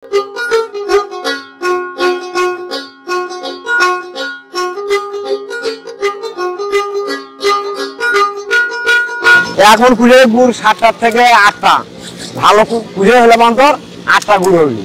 এখন খুলে গুড় 7টা থেকে 8টা, ভালো খুলে হলে মাত্র 8টা গুড় হইল।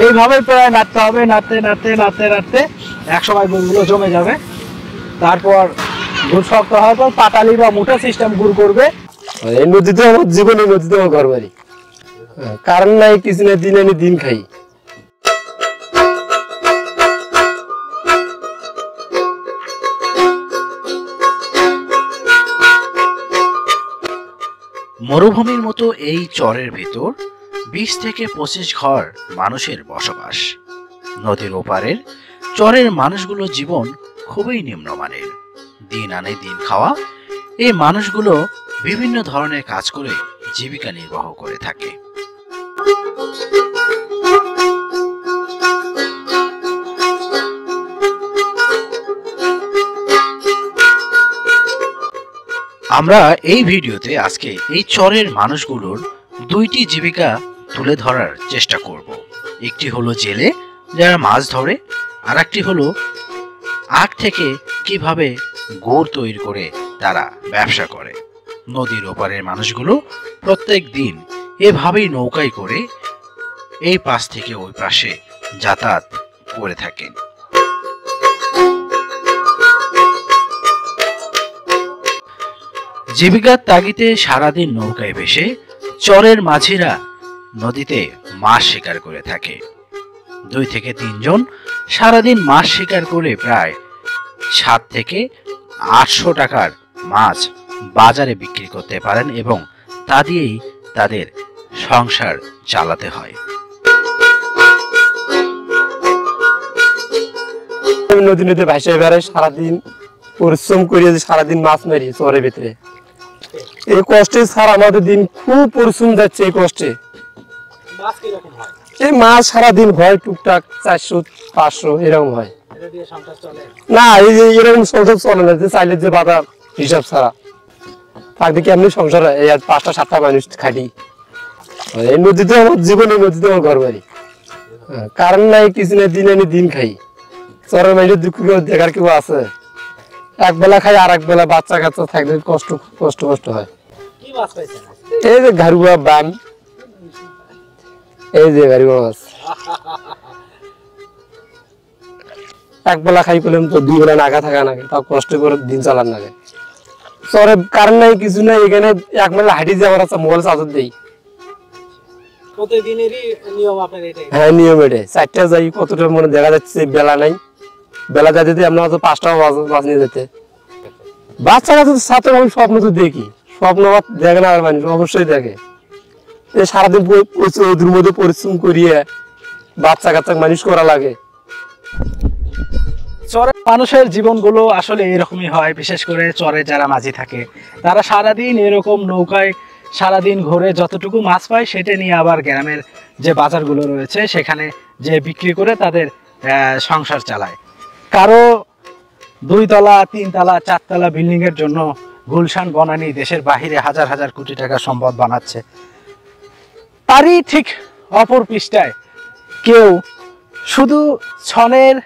এইভাবে প্রায় নাড়তে হবে, নাড়তে নাড়তে নাড়তে নাড়তে একসময় গুড়গুলো জমে যাবে। তারপর গুড় শক্ত হওয়ার পর পাটালি বা মোটা সিস্টেম গুড় করবে। এই নদীতে আমার জীবনে, নদীতে আমার ঘর বাড়ি, কারণ নাই কিছু না, দিন আনি দিন খাই। মরুভূমির মতো এই চরের ভিতর 20 থেকে 25 ঘর মানুষের বসবাস। নদীর ওপারের চরের মানুষগুলো জীবন খুবই নিম্নমানের। দিন আনে দিন খাওয়া এই মানুষগুলো বিভিন্ন ধরনের কাজ করে জীবিকা নির্বাহ করে থাকে। আমরা এই ভিডিওতে আজকে এই চরের মানুষগুলোর দুইটি জীবিকা তুলে ধরার চেষ্টা করব। একটি হলো জেলে যারা মাছ ধরে, আর একটি হলো আখ থেকে কিভাবে গুড় তৈরি করে তারা ব্যবসা করে। নদীর ওপারের মানুষগুলো প্রত্যেক দিন এভাবেই নৌকায় করে এই পাশ থেকে ওই পাশে যাতায়াত করে থাকেন। জীবিকার তাগিদে সারাদিন নৌকায় ভেসে চরের মাঝিরা নদীতে মাছ শিকার করে থাকে। 2 থেকে 3 জন সারাদিন মাছ শিকার করে প্রায় 7 থেকে 800 টাকার মাছ বাজারে বিক্রি করতে পারেন এবং তা দিয়েই তাদের সংসার চালাতে হয়। নদীতে ভাসে বেড়ায়, সারাদিন পরিশ্রম করিয়ে সারাদিন মাছ মারি চরের ভিতরে। এই কষ্টে স্যার আমাদের দিন খুব পরিশ্রম যাচ্ছে। এই কষ্টে এই মাছ সারাদিন হয় টুকটাক 400-500 এরকম হয় না। এই যে এরকম সংসার চলে না, যে চাইলে যে বাধা হিসাব ছাড়া থাকতে কি এমনি সংসার হয়? এই 5টা-7টা মানুষ খাটি। এই নদীতে আমার জীবনে, নদীতে আমার ঘর বাড়ি, কারণ নাই কিছু না, দিন আনি দিন খাই। চরের মানুষের দুঃখ দেখার কেউ আছে? একবেলা খাই আর একবেলা বাচ্চা কাচ্চা থাকলে কষ্ট কষ্ট কষ্ট হয়। এই যে ঘারুয়া বান, এই যে ঘারুয়া মাছ একবেলা খাই পেলাম তো 2 বেলা নাগা থাকা নাগে, তাও কষ্ট করে দিন চালান নাগে। চরে কারণ নাই কিছু নাই, এখানে এক মেলা হাঁটি যে আমার মোবাইল চার্জার দেই। হ্যাঁ, নিয়ম এটাই। 4টা যাই, কতটা মনে দেখা যাচ্ছে বেলা নাই, বেলা যাইতে আমরা তো 5টা মাছ নিয়ে যেতে। বাচ্চা কাছে ছাত্র আমি স্বপ্ন তো দেখি, স্বপ্ন দেখে না মানুষ অবশ্যই দেখে। সারাদিন ওদের মধ্যে পরিশ্রম করিয়ে বাচ্চা কাচ্চা মানুষ করা লাগে। চরের মানুষের জীবনগুলো আসলে এরকমই হয়। বিশেষ করে চরে যারা মাঝি থাকে তারা সারাদিন এরকম নৌকায় সারাদিন ঘুরে যতটুকু মাছ পায় সেটা নিয়ে আবার গ্রামের যে বাজারগুলো রয়েছে সেখানে যে বিক্রি করে তাদের সংসার চালায়। কারো 2 তলা 3 তলা 4 তলা বিল্ডিং এর জন্য গুলশান বনানী দেশের বাহিরে হাজার হাজার কোটি টাকা সম্পদ বানাচ্ছে। তারই ঠিক অপর পৃষ্ঠায় কেউ শুধু ছনের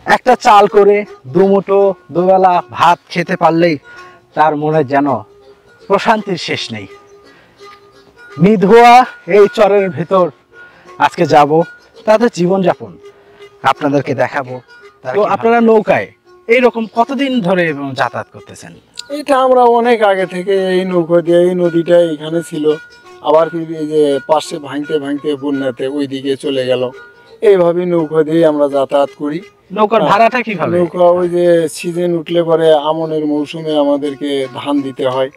একটা চাল করে 2 মুঠো 2 বেলা ভাত খেতে পারলেই তার মনে যেন প্রশান্তির শেষ নেই। নিধোয়া এই চরের ভেতর আজকে যাব, তাদের জীবনযাপন আপনাদেরকে দেখাবো। তো আপনারা নৌকায় এইরকম কতদিন ধরে যাতায়াত করতেছেন? এটা আমরা অনেক আগে থেকে এই নৌকা দিয়ে, এই নদীটা এখানে ছিল, আবার ফির এই যে পাশে ভাঙতে ভাঙতে বন্যাতে ওইদিকে চলে গেল। এইভাবে নৌকা দিয়ে আমরা যাতায়াত করি। নৌকার ভাড়াটা কিভাবে? নৌকা ওই যে সিজন উঠলে পরে আমনের মৌসুমে আমাদেরকে ধান দিতে হয়,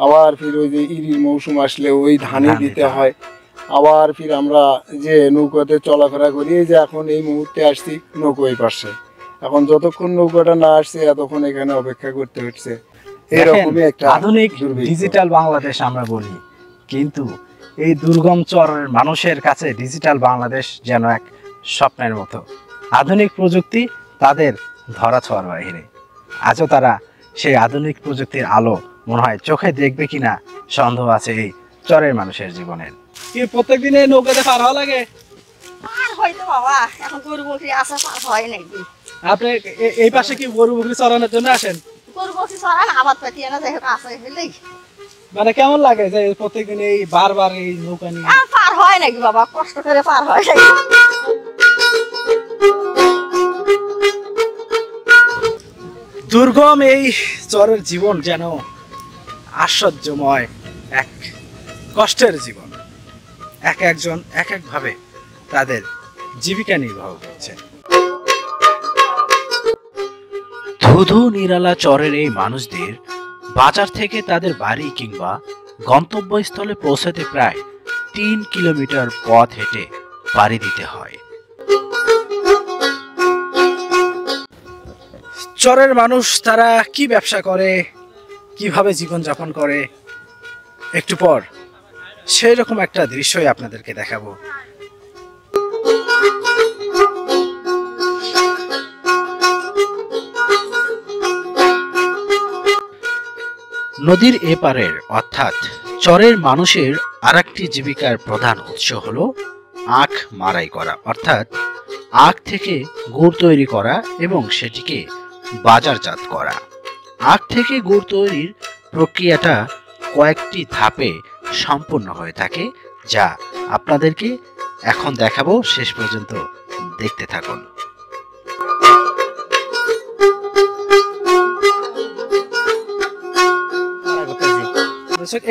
আবার ফির ওই যে ইরির মৌসুম আসলে ওই ধানই দিতে হয়। আবার ফির আমরা যে নৌকাতে চলাফেরা করি, এই যে এখন এই মুহূর্তে আসছি নৌকোই পাশে, এখন যতক্ষণ নৌকাটা না আসছে এতক্ষণ এখানে অপেক্ষা করতে হচ্ছে। এরকমই একটা আধুনিক ডিজিটাল বাংলাদেশ আমরা বলি, কিন্তু এই দুর্গম চরের মানুষের কাছে ডিজিটাল বাংলাদেশ যেন এক স্বপ্নের মতো। আধুনিক প্রযুক্তি তাদের ধরা ছোঁয়ার বাইরে। আজও তারা সেই আধুনিক প্রযুক্তির আলো মনে হয় চোখে দেখবে কিনা সন্দেহ আছে এই চরের মানুষের জীবনের। কি প্রত্যেক দিনে নৌকাতে পার হওয়া লাগে? আর হয়তো বাবা এখন গরু বকরি আসা পার হয় নাকি। আপনি এই পাশে কি গরু বকরি চড়ানোর জন্য আসেন? গরু বকরি চড়ান আবাদ পাতি না যাই হোক আসে হইলেই মানে কেমন লাগে যে প্রত্যেকদিন এই বারবার এই নৌকা নিয়ে? আর পার হয় নাকি বাবা, কষ্ট করে পার হয় নাকি। দুর্গম এই চরের জীবন যেন আশ্চর্যময় এক কষ্টের জীবন। একজন এক ভাবে তাদের জীবিকা নির্বাহ করছে। ধুধু নিরালা চরের এই মানুষদের বাজার থেকে তাদের বাড়ি কিংবা গন্তব্যস্থলে পৌঁছাতে প্রায় 3 কিলোমিটার পথ হেঁটে পাড়ি দিতে হয়। চরের মানুষ তারা কি ব্যবসা করে, কিভাবে জীবনযাপন করে, একটু পর সেই রকম একটা দৃশ্যই আপনাদেরকে দেখাবো। নদীর এপারের অর্থাৎ চরের মানুষের আরেকটি জীবিকার প্রধান উৎস হলো আখ মাড়াই করা, অর্থাৎ আখ থেকে গুড় তৈরি করা এবং সেটিকে বাজারজাত করা। আখ থেকে গুড় তৈরির প্রক্রিয়াটা কয়েকটি ধাপে সম্পূর্ণ হয়ে থাকে, যা আপনাদেরকে এখন দেখাবো। শেষ পর্যন্ত দেখতে থাকুন।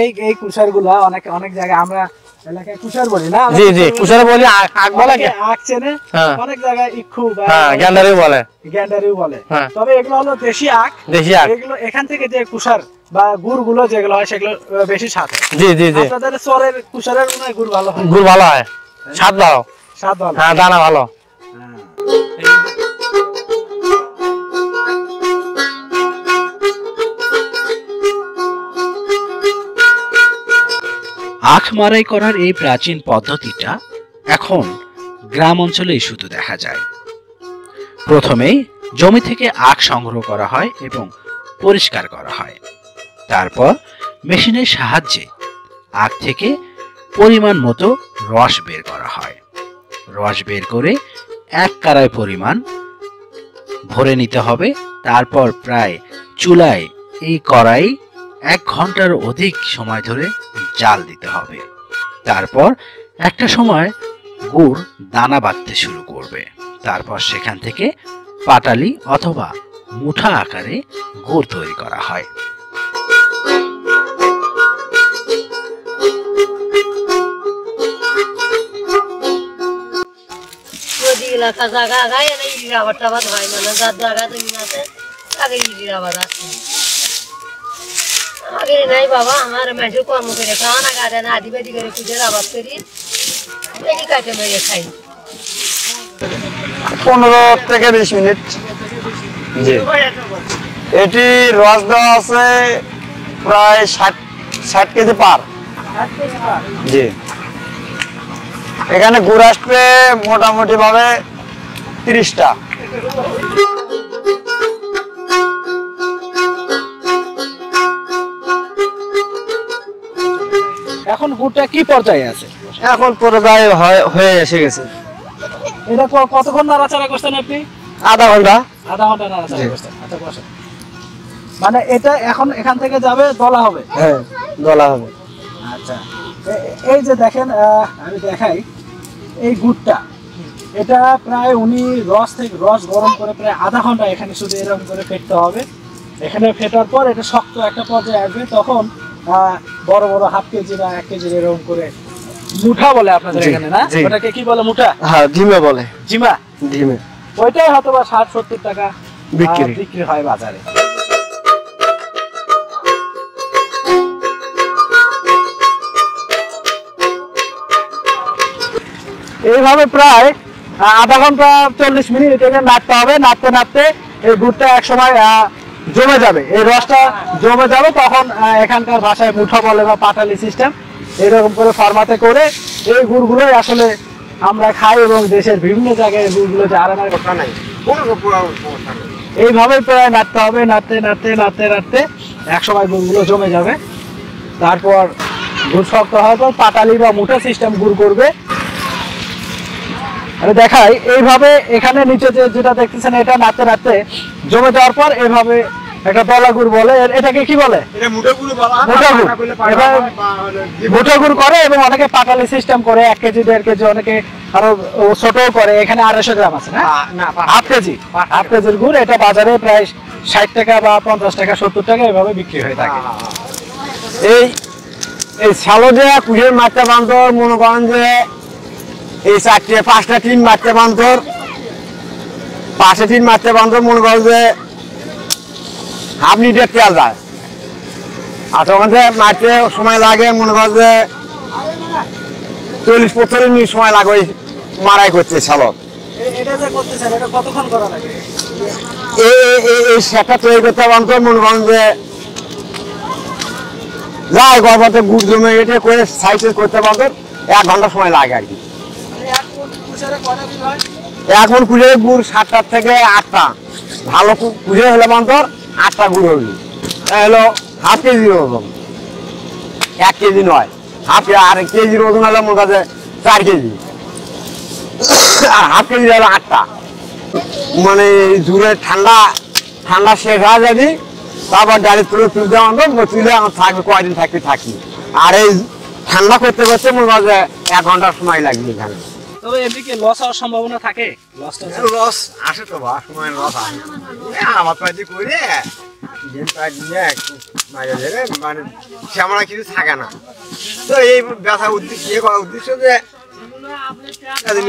এই কুশারগুলা অনেক জায়গায় আমরা এলাকায় কুশার বলি না? জি জি কুশার বলি, আখ বলে, আখ চেনে, অনেক জায়গায় ইক্ষু বা গ্যান্ডারিও বলে, তবে এগুলো হলো দেশি আখ। এগুলো এখান থেকে যে কুশার বা গুড় গুলো যেগুলো হয় সেগুলো বেশি স্বাদ হয়। জি জি জি আপনাদের চরের কুশারের মনে হয় গুড় ভালো হয়? গুড় ভালো হয়, স্বাদ ভালো, হ্যাঁ দানা ভালো। আখ মাড়াই করার এই প্রাচীন পদ্ধতিটা এখন গ্রাম অঞ্চলেই শুধু দেখা যায়। প্রথমে জমি থেকে আখ সংগ্রহ করা হয় এবং পরিষ্কার করা হয়। তারপর মেশিনের সাহায্যে আখ থেকে পরিমাণ মতো রস বের করা হয়। রস বের করে এক কারাই পরিমাণ ভরে নিতে হবে। তারপর প্রায় চুলায় এই কড়াই 1 ঘন্টার অধিক সময় ধরে জাল দিতে হবে। তারপর একটা সময় গুড় দানা বাঁধতে শুরু করবে। তারপর সেখান থেকে পাটালি অথবা মুঠা আকারে গুড় তৈরি করা হয়। আগে নাই বাবা, আমার মাঝে কর্ম করে খাওয়া না, গাড়ি না আদিবাদি করে পুজোর আবাদ করি, এটি কাটে মেরে খাই। 15 থেকে 20 মিনিট। জি এটি রস দেওয়া আছে প্রায় 60 কেজি পার। জি এখানে গুড় আসবে মোটামুটি ভাবে 30টা। এখন গুড়টা কি পর্যায়ে আছে? এখন পর্যায়ে হয়ে এসে গেছে। এটা কতক্ষণ নাড়াচাড়া করছেন আপনি? আধা ঘন্টা। আধা ঘন্টা নাড়াচাড়া করছেন। আচ্ছা বসেন। মানে এটা এখন এখান থেকে যাবে দলা হবে? হ্যাঁ দলা হবে। আচ্ছা এই যে দেখেন, আমি দেখাই এই গুড়টা, এটা প্রায় উনি রস গরম করে প্রায় আধা ঘন্টা এখানে শুধু এরকম করে ফেটতে হবে। এখানে ফেটার পর এটা শক্ত একটা পর্যায়ে আসবে, তখন বড় বড় হাফ কেজি বা 1 কেজি এরকম করে মুঠা বলে আপনাদের এখানে, না? ওটাকে কি বলে? মুঠা? হ্যাঁ ধিমে বলে। জিমা? ধিমে। ওইটাই হয়তো বা 60-70 টাকা বিক্রি হয় বাজারে। এইভাবে প্রায় আধা ঘন্টা 40 মিনিট এটা নাড়তে হবে। নাড়তে নাড়তে এই গুড়টা এক সময় জমে যাবে, এই রসটা জমে যাবে, তখন এখানকার ভাষায় মুঠা বলে বা পাটালি সিস্টেম, এরকম করে ফরমাতে করে এই গুড়গুলোই আসলে আমরা খাই এবং দেশের বিভিন্ন জায়গায় এই গুড়গুলো যে আরামের কথা নাই। এইভাবে প্রায় নাড়তে হবে, নাড়তে নাড়তে নাড়তে নাড়তে একসময় গুড়গুলো জমে যাবে। তারপর গুড় শক্ত হওয়ার পর পাটালি বা মুঠা সিস্টেম গুড় করবে। আরে দেখাই, এইভাবে এখানে নিচে যেটা দেখতেছেন এটা নাড়তে নাড়তে জমে যাওয়ার পর এইভাবে একটা দলা গুড় বলে, এটাকে কি বলে? মোটা গুড়। এবার মোটা গুড় করে এবং অনেকে পাটালি সিস্টেম করে 1 কেজি 1.5 কেজি, অনেকে আরো ছোট করে। এখানে 250 গ্রাম আছে না, হাফ কেজির গুড়। এটা বাজারে প্রায় 60 টাকা বা 50 টাকা 70 টাকা এভাবে বিক্রি হয়ে থাকে। এই শালো যে কুড়িয়ে মারতে বান্ধব, মনে করেন যে এই 4-5টা টিন মারতে বান্ধব, 5 টিন মারতে বান্ধব, মনে করেন যে হাফ লিটার তেল যায়। আর তখন যে মারতে সময় লাগে, মনে করেন যে 40-45 মিনিট সময় লাগে ওই মারাই করতে শালক। এই সেটা তৈরি করতে বান্ধব, মনে করেন যে যায় গর্ভতে গুড় জমে এটা করে সাইকেল করতে বান্ধব 1 ঘন্টা সময় লাগে আর কি। এখন কুড়ে গুড় 7টা থেকে 8টা, ভালো কুড়ে হলে বান্ধব 8টা গুড় হইল। হলো হাফ কেজির ওজন, 1 কেজি নয়, আর কেজির ওজন হলো মনে কাছে 4 কেজি, আর হাফ কেজি হলো 8টা। মানে দূরে ঠান্ডা শেষ হয়ে যাবি, তারপর ডালি তুলে দেওয়া তুলে আমার থাকবে, কয়দিন থাকি। আর এই ঠান্ডা করতে করতে মনে হয় 1 ঘন্টার সময় লাগবে এখানে। তবে এদিকে লস হওয়ার সম্ভাবনা থাকে? লস আসে তো, বা সময় লস আসে। আমার পাইতে করে মানে সেমন কিছু থাকে না। তো এই ব্যথা উদ্দেশ্য ইয়ে করার উদ্দেশ্য যে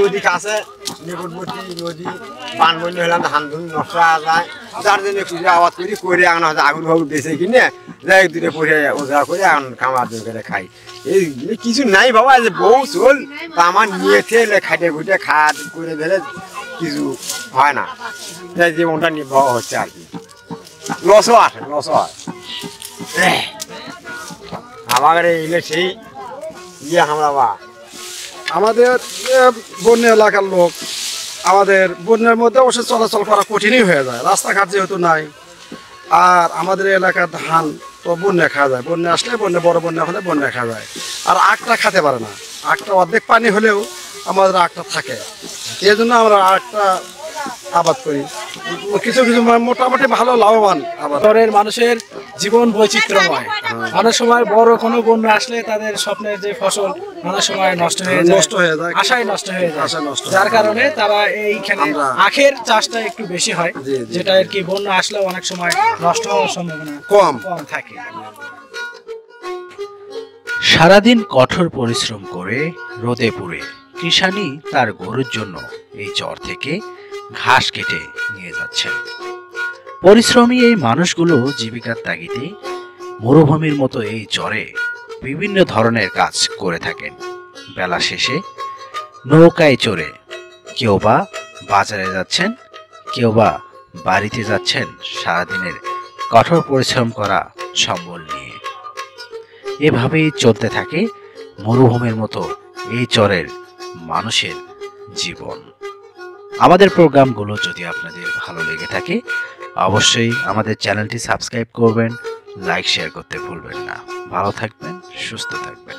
নদী কাছে, নিকটবর্তী নদী, পানবন্যী হলাম, ধান ধুন নষ্ট হয়ে যায়, যার জন্য পুজো আবাদ করে এখন হয়তো আগুন ফাগুন বেঁচে কিনে যাই দূরে পড়ে ওজা করে এখন খামার করে খাই। এই কিছু নাই বাবা, যে বউ চল আমার নিয়ে খেলে খাটে খুঁটে খাট করে দিলে কিছু হয় না, তাই জীবনটা নির্বাহ হচ্ছে আর কি। লসও আসে, লসও হয়। আমাদের এলে সেই ইয়ে আমরা বা আমাদের বন্যা এলাকার লোক, আমাদের বন্যার মধ্যে অবশ্যই চলাচল করা কঠিনই হয়ে যায়, রাস্তাঘাট যেহেতু নাই। আর আমাদের এলাকার ধান তো বন্যা খাওয়া যায়, বন্যা আসলে বড় বন্যা হলে বন্যা খাওয়া যায়। আর আখটা খেতে পারে না, আখটা অর্ধেক পানি হলেও আমাদের আখটা থাকে, এই জন্য আমরা আখটা আবাদ করি। কিছু কিছু মোটামুটি ভালো লাভবান আবাদ। শহরের মানুষের জীবন বৈচিত্র্যময়, অনেক সময় বড় কোনো বন্যা আসলে তাদের স্বপ্নের যে ফসল অনেক সময় নষ্ট হয়ে যায়, আশাই নষ্ট হয়ে যায়। যার কারণে তারা এইখানে আখের চাষটা একটু বেশি হয়, যেটা আর কি বন্যা আসলেও অনেক সময় নষ্ট হওয়ার সম্ভাবনা কম থাকে। সারাদিন কঠোর পরিশ্রম করে রোদে পুড়ে কৃষানি তার গরুর জন্য এই চর থেকে ঘাস কেটে নিয়ে যাচ্ছেন। পরিশ্রমী এই মানুষগুলো জীবিকার তাগিদে মরুভূমির মতো এই চরে বিভিন্ন ধরনের কাজ করে থাকেন। বেলা শেষে নৌকায় চড়ে কেউ বা বাজারে যাচ্ছেন, কেউ বা বাড়িতে যাচ্ছেন সারাদিনের কঠোর পরিশ্রম করা সম্বল নিয়ে। এভাবেই চলতে থাকে মরুভূমির মতো এই চরের মানুষের জীবন। আমাদের প্রোগ্রামগুলো যদি আপনাদের ভালো লেগে থাকে অবশ্যই আমাদের চ্যানেলটি সাবস্ক্রাইব করবেন, লাইক শেয়ার করতে ভুলবেন না। ভালো থাকবেন, সুস্থ থাকবেন।